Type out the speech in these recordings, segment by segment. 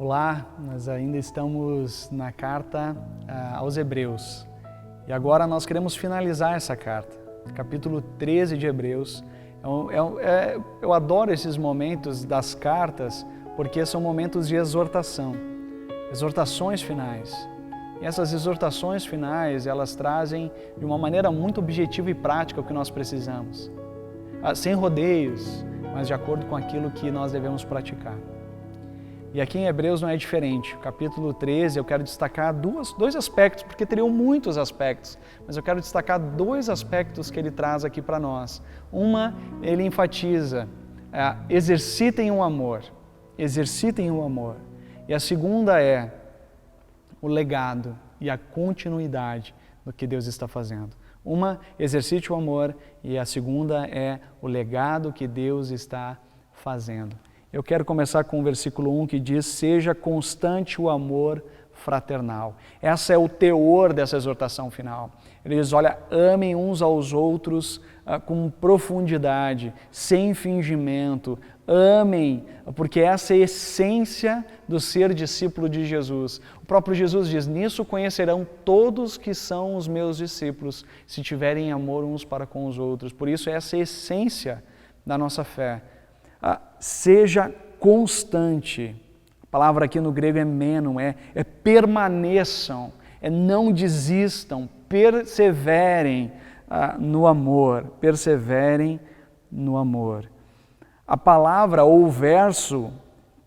Olá, nós ainda estamos na carta aos Hebreus e agora nós queremos finalizar essa carta, capítulo 13 de Hebreus. Eu adoro esses momentos das cartas porque são momentos de exortação, exortações finais. E essas exortações finais, elas trazem de uma maneira muito objetiva e prática o que nós precisamos, sem rodeios, mas de acordo com aquilo que nós devemos praticar. E aqui em Hebreus não é diferente. Capítulo 13, eu quero destacar dois aspectos, porque teriam muitos aspectos, mas eu quero destacar dois aspectos que ele traz aqui para nós. Uma, ele enfatiza, exercitem o amor, exercitem o amor. E a segunda é o legado e a continuidade do que Deus está fazendo. Uma, exercite o amor, e a segunda é o legado que Deus está fazendo. Eu quero começar com o versículo 1 que diz: seja constante o amor fraternal. Essa é o teor dessa exortação final. Ele diz, olha, amem uns aos outros com profundidade, sem fingimento. Amem, porque essa é a essência do ser discípulo de Jesus. O próprio Jesus diz, nisso conhecerão todos que são os meus discípulos, se tiverem amor uns para com os outros. Por isso, essa é a essência da nossa fé. Seja constante. A palavra aqui no grego é menon, é permaneçam, não desistam, perseverem no amor, perseverem no amor. A palavra ou o verso,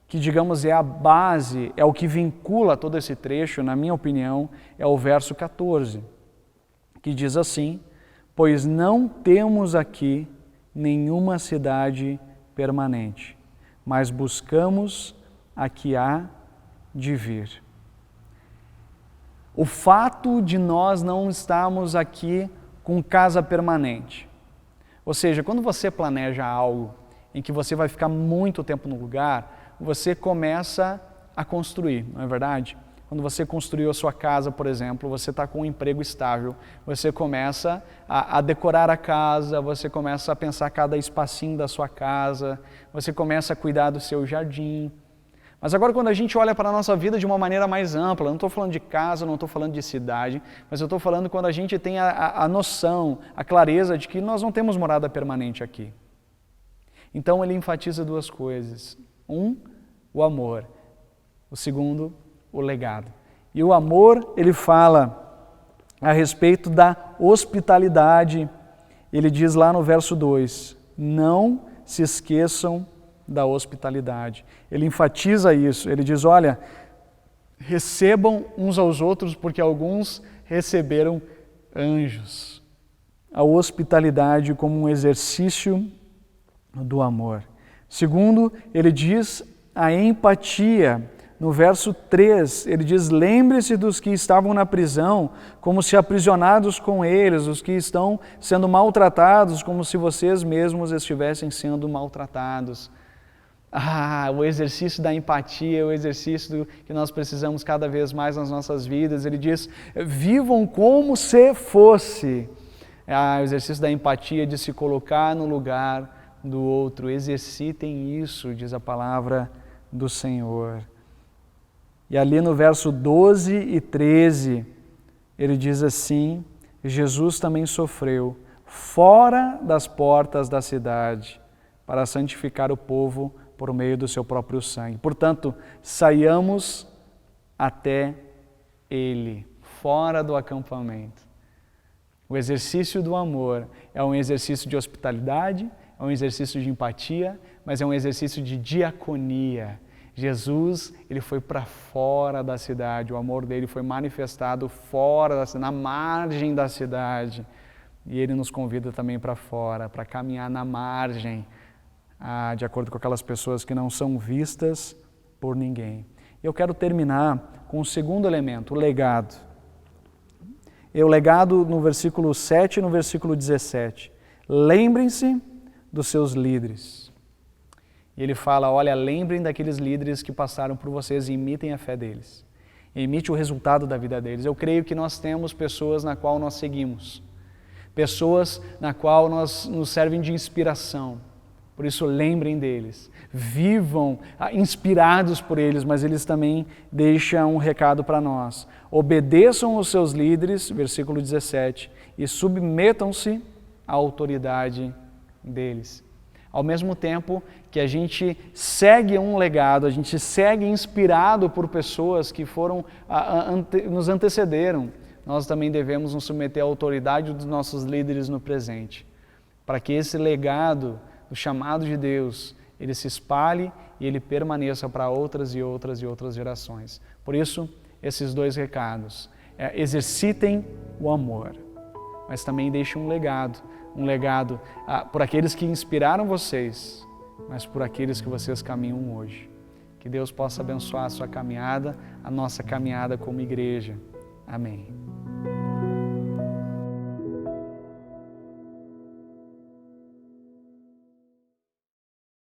que digamos é a base, é o que vincula todo esse trecho, na minha opinião, é o verso 14, que diz assim, pois não temos aqui nenhuma cidade permanente, mas buscamos a que há de vir. O fato de nós não estarmos aqui com casa permanente, ou seja, quando você planeja algo em que você vai ficar muito tempo no lugar, você começa a construir, não é verdade? Quando você construiu a sua casa, por exemplo, você está com um emprego estável, você começa a decorar a casa, você começa a pensar cada espacinho da sua casa, você começa a cuidar do seu jardim. Mas agora quando a gente olha para a nossa vida de uma maneira mais ampla, não estou falando de casa, não estou falando de cidade, mas eu estou falando quando a gente tem a noção, a clareza de que nós não temos morada permanente aqui. Então ele enfatiza duas coisas. Um, o amor. O segundo, o legado. E o amor, ele fala a respeito da hospitalidade. Ele diz lá no verso 2, não se esqueçam da hospitalidade. Ele enfatiza isso, ele diz, olha, recebam uns aos outros porque alguns receberam anjos. A hospitalidade como um exercício do amor. Segundo, ele diz a empatia. No verso 3, ele diz, lembre-se dos que estavam na prisão, como se aprisionados com eles, os que estão sendo maltratados, como se vocês mesmos estivessem sendo maltratados. O exercício da empatia, o exercício que nós precisamos cada vez mais nas nossas vidas. Ele diz, vivam como se fosse. O exercício da empatia, de se colocar no lugar do outro. Exercitem isso, diz a palavra do Senhor. E ali no verso 12 e 13, ele diz assim, Jesus também sofreu fora das portas da cidade para santificar o povo por meio do seu próprio sangue. Portanto, saiamos até ele, fora do acampamento. O exercício do amor é um exercício de hospitalidade, é um exercício de empatia, mas é um exercício de diaconia. Jesus, ele foi para fora da cidade, o amor dele foi manifestado fora da cidade, na margem da cidade. E ele nos convida também para fora, para caminhar na margem, de acordo com aquelas pessoas que não são vistas por ninguém. Eu quero terminar com o segundo elemento, o legado. E o legado no versículo 7 e no versículo 17. Lembrem-se dos seus líderes. E ele fala, olha, lembrem daqueles líderes que passaram por vocês e imitem a fé deles. Imite o resultado da vida deles. Eu creio que nós temos pessoas na qual nós seguimos. Pessoas na qual nos servem de inspiração. Por isso, lembrem deles, vivam inspirados por eles, mas eles também deixam um recado para nós. Obedeçam os seus líderes, versículo 17, e submetam-se à autoridade deles. Ao mesmo tempo que a gente segue um legado, a gente segue inspirado por pessoas que nos antecederam, nós também devemos nos submeter à autoridade dos nossos líderes no presente, para que esse legado, o chamado de Deus, ele se espalhe e ele permaneça para outras e outras e outras gerações. Por isso, esses dois recados. Exercitem o amor, mas também deixem um legado por aqueles que inspiraram vocês, mas por aqueles que vocês caminham hoje. Que Deus possa abençoar a sua caminhada, a nossa caminhada como igreja. Amém.